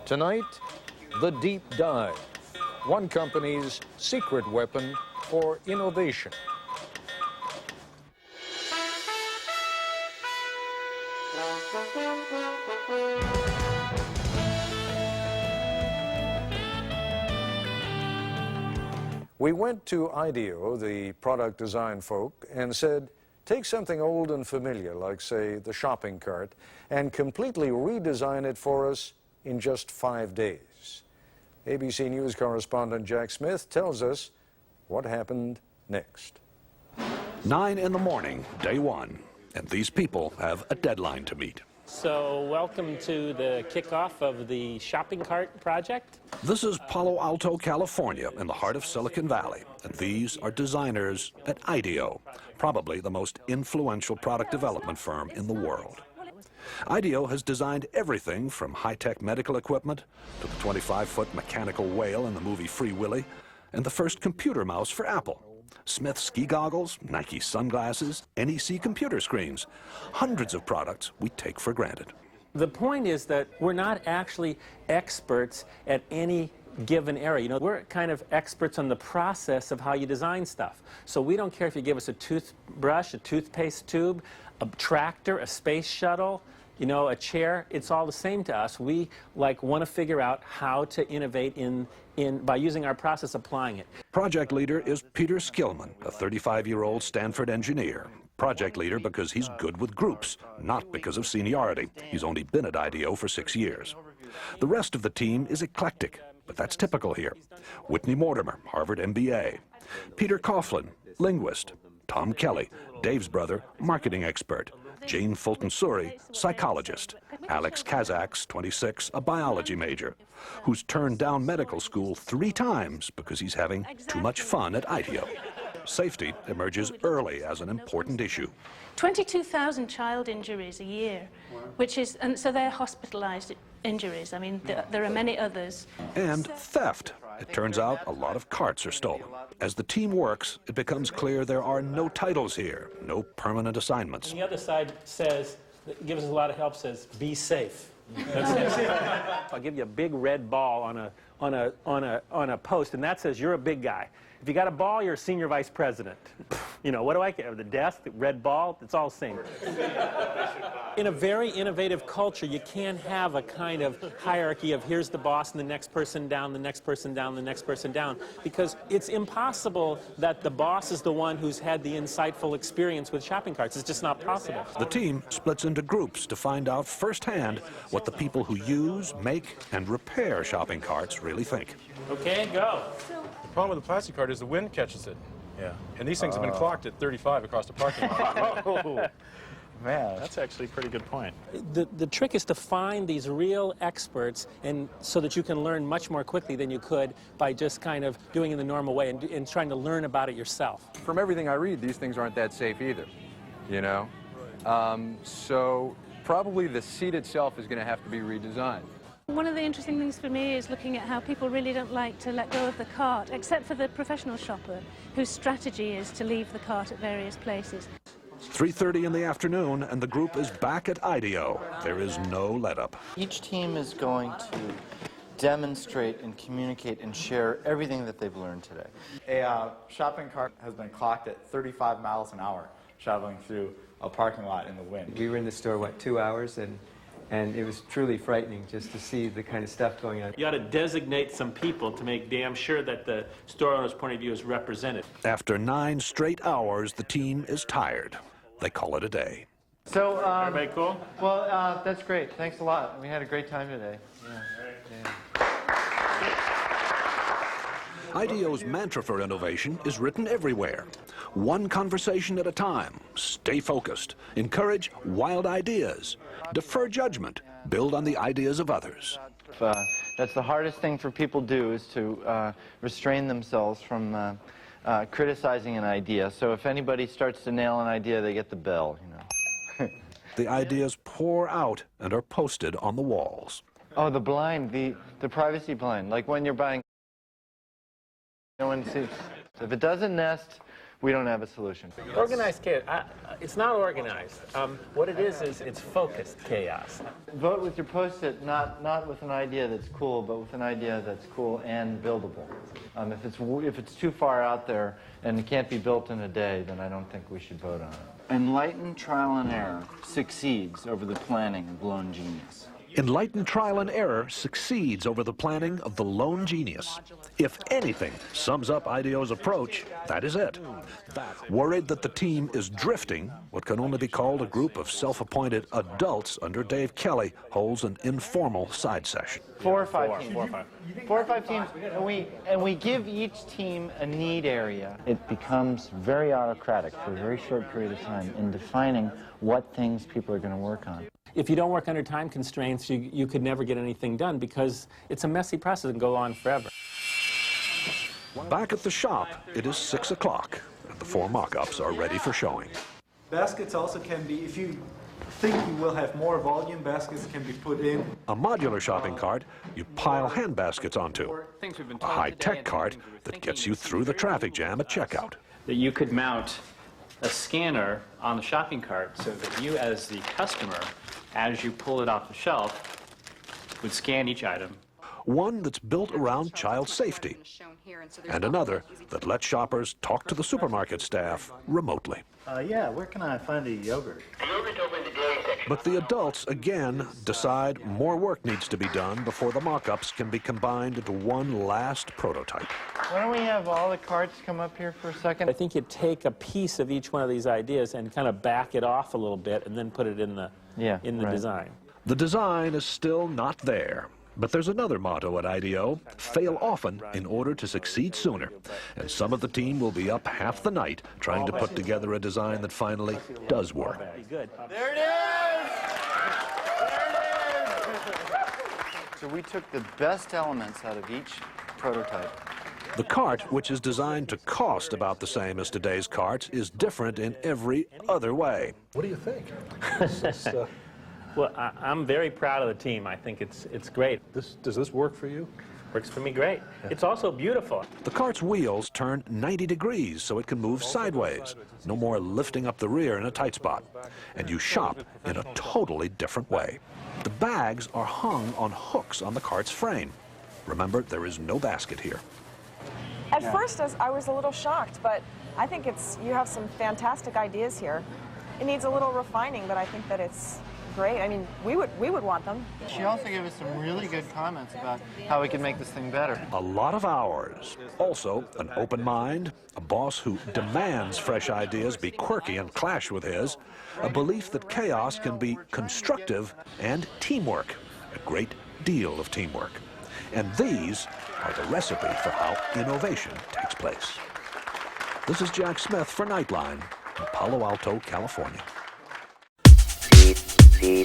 Tonight, the deep dive, one company's secret weapon for innovation. We went to IDEO, the product design folk, and said, take something old and familiar, like, say, the shopping cart, and completely redesign it for us in just 5 days. ABC News correspondent Jack Smith tells us what happened next. 9 in the morning, day one, and these people have a deadline to meet. So welcome to the kickoff of the shopping cart project. This is Palo Alto, California, in the heart of Silicon Valley, and these are designers at IDEO, probably the most influential product development firm in the world. IDEO has designed everything from high-tech medical equipment to the 25-foot mechanical whale in the movie Free Willy and the first computer mouse for Apple. Smith ski goggles, Nike sunglasses, NEC computer screens, hundreds of products we take for granted. The point is that we're not actually experts at any given area. You know, we're kind of experts on the process of how you design stuff. So we don't care if you give us a toothbrush, a toothpaste tube, a tractor, a space shuttle, you know, a chair. It's all the same to us. We want to figure out how to innovate by using our process, applying it. Project leader is Peter Skillman, a 35-year-old Stanford engineer. Project leader because he's good with groups, not because of seniority. He's only been at IDEO for 6 years. The rest of the team is eclectic, but that's typical here. Whitney Mortimer, Harvard MBA. Peter Coughlin, linguist. Tom Kelly, Dave's brother, marketing expert. Jane Fulton-Suri, psychologist. Alex Kazaks, 26, a biology major, who's turned down medical school 3 times because he's having too much fun at IDEO. Safety emerges early as an important issue. 22,000 child injuries a year, and so they're hospitalized injuries. I mean, there are many others. And theft. It turns out a lot of carts are stolen. As the team works, it becomes clear there are no titles here, no permanent assignments. And the other side says, gives us a lot of help, says, be safe. I'll give you a big red ball on a post, and that says you're a big guy. If you got a ball, you're a senior vice president. You know, what do I care? The desk, the red ball, it's all the same. In a very innovative culture, you can't have a kind of hierarchy of here's the boss and the next person down, the next person down, the next person down, because it's impossible that the boss is the one who's had the insightful experience with shopping carts. It's just not possible. The team splits into groups to find out firsthand what the people who use, make, and repair shopping carts really think. Okay, go. The problem with the plastic cart is the wind catches it. Yeah. And these things have been clocked at 35 across the parking lot. Oh, man, that's actually a pretty good point. The trick is to find these real experts, and so that you can learn much more quickly than you could by just kind of doing it in the normal way and trying to learn about it yourself. From everything I read, these things aren't that safe either, you know? So probably the seat itself is going to have to be redesigned. One of the interesting things for me is looking at how people really don't like to let go of the cart, except for the professional shopper, whose strategy is to leave the cart at various places. 3:30 in the afternoon, and the group is back at IDEO. There is no let-up. Each team is going to demonstrate and communicate and share everything that they've learned today. A shopping cart has been clocked at 35 miles an hour traveling through a parking lot in the wind. We were in the store, what, 2 hours, and it was truly frightening just to see the kind of stuff going on. You ought to designate some people to make damn sure that the store owner's point of view is represented. After 9 straight hours, the team is tired. They call it a day. So, everybody cool? Well, that's great. Thanks a lot. We had a great time today. IDEO's mantra for innovation is written everywhere. One conversation at a time. Stay focused. Encourage wild ideas. Defer judgment. Build on the ideas of others. That's the hardest thing for people to do, is to restrain themselves from criticizing an idea. So if anybody starts to nail an idea, they get the bell, you know. The ideas pour out and are posted on the walls. Oh, the blind, the privacy blind, like when you're buying. No one sees. If it doesn't nest, we don't have a solution. Organized chaos. It's not organized. What it is it's focused chaos. Vote with your Post-it, not with an idea that's cool, but with an idea that's cool and buildable. If it's too far out there and it can't be built in a day, then I don't think we should vote on it. Enlightened trial and error succeeds over the planning of lone genius. Enlightened trial and error succeeds over the planning of the lone genius. If anything sums up IDEO's approach, that is it. Worried that the team is drifting, what can only be called a group of self-appointed adults under Dave Kelly holds an informal side session. 4 or 5 teams. 4 or 5 teams, and we give each team a need area. It becomes very autocratic for a very short period of time in defining what things people are going to work on. If you don't work under time constraints, you could never get anything done because it's a messy process and go on forever. Back at the shop, it is 6 o'clock, and the 4 mock-ups are ready for showing. Baskets also can be, if you think you will have more volume, baskets can be put in. A modular shopping cart you pile hand baskets onto. A high-tech cart that gets you through the traffic jam at checkout. That you could mount a scanner on the shopping cart so that you as the customer, as you pull it off the shelf, would scan each item. One that's built around child safety, and another that lets shoppers talk to the supermarket staff remotely. Yeah, where can I find a yogurt? But the adults, again, decide more work needs to be done before the mock-ups can be combined into one last prototype. Why don't we have all the carts come up here for a second? I think you take a piece of each one of these ideas and kind of back it off a little bit and then put it in the design. The design is still not there. But there's another motto at IDEO: fail often in order to succeed sooner. And some of the team will be up half the night trying to put together a design that finally does work. There it is! There it is! So we took the best elements out of each prototype. The cart, which is designed to cost about the same as today's carts, is different in every other way. What do you think? Well, I'm very proud of the team. I think it's great. Does this work for you? Works for me great. It's also beautiful. The cart's wheels turn 90 degrees so it can move sideways. No more lifting up the rear in a tight spot. And you shop in a totally different way. The bags are hung on hooks on the cart's frame. Remember, there is no basket here. At first, I was a little shocked, but I think you have some fantastic ideas here. It needs a little refining, but I think that it's great. I mean, we would want them. She also gave us some really good comments about how we can make this thing better. A lot of hours. Also, an open mind, a boss who demands fresh ideas be quirky and clash with his, a belief that chaos can be constructive, and teamwork, a great deal of teamwork. And these are the recipe for how innovation takes place. This is Jack Smith for Nightline in Palo Alto, California. See